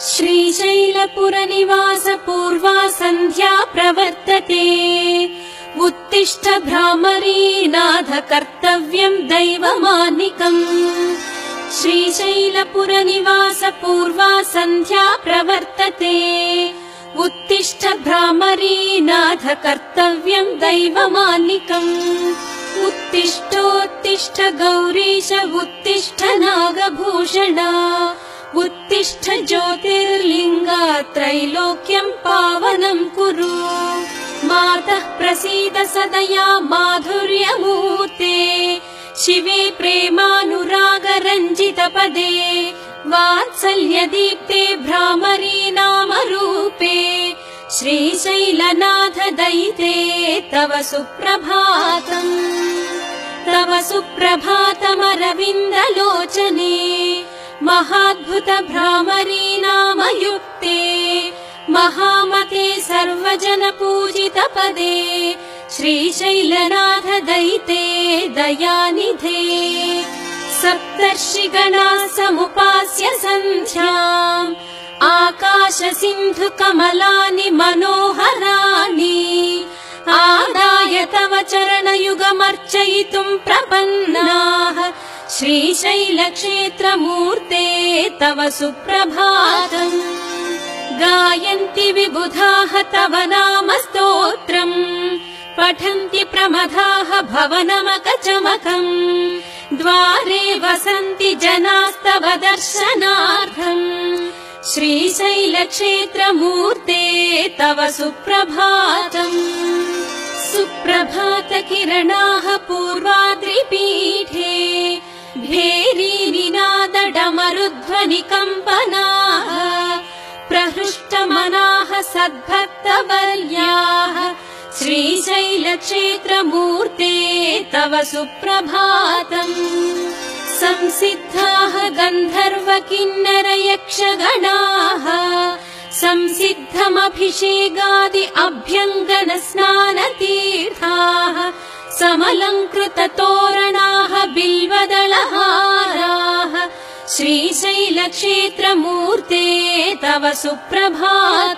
श्रीशैलपुरनिवास पूर्वा सन्ध्या प्रवर्तते। उत्तिष्ठ भ्रामरी नाथ कर्तव्यं दैवमानिकम्। श्रीशैलपुरनिवास पूर्वा सन्ध्या प्रवर्तते। उत्तिष्ठ भ्रामरी नाथ कर्तव्यं दैवमानिकम्। उत्तिष्ठोत्तिष्ठ गौरीश उत्तिष्ठ नागभूषणा। उत्तिष्ठ ज्योतिर्लिङ्गा त्रैलोक्यं पावनं कुरु। मातः प्रसीद सदया माधुर्यमूर्ते। शिवे प्रेमानुरागरञ्जितपदे। वात्सल्यदीप्ते भ्रामरी नामरूपे। श्रीशैलनाथ दयिते तव सुप्रभातम्। तव सुप्रभातमरविन्दलोचने। महाद्भुत भ्रामरी नामयुक्ते। महामते सर्वजन पूजित पदे। श्रीशैलनाथ दयिते दयानिधे। सप्तर्षिगणा समुपास्य सन्ध्याम्। आकाश सिन्धु कमलानि मनोहराणि। आदाय तव चरणयुगमर्चयितुम् प्रपन्नाः। श्रीशैलक्षेत्रमूर्ते तव सुप्रभातम्। गायन्ति विबुधाः तव नाम स्तोत्रम्। पठन्ति प्रमदाः भवनमकचमकम्। द्वारे वसन्ति जनास्तव दर्शनार्थम्। श्रीशैलक्षेत्रमूर्ते तव सुप्रभातम्। सुप्रभातकिरणाः पूर्वाद्रिपीठे। भेरीनिनादडमरुध्वनिकम्पनाः। प्रहृष्टमनाः सद्भक्तवर्याः। श्रीशैलक्षेत्रमूर्ते तव सुप्रभातम्। संसिद्धाः गन्धर्व किन्नर यक्षगणाः। संसिद्धमभिषेकादि अभ्यङ्गन स्नानतीर्थाः। समलङ्कृत तोरणाः बिल्वदलहाराः। श्रीशैलक्षेत्रमूर्ते तव सुप्रभातम्।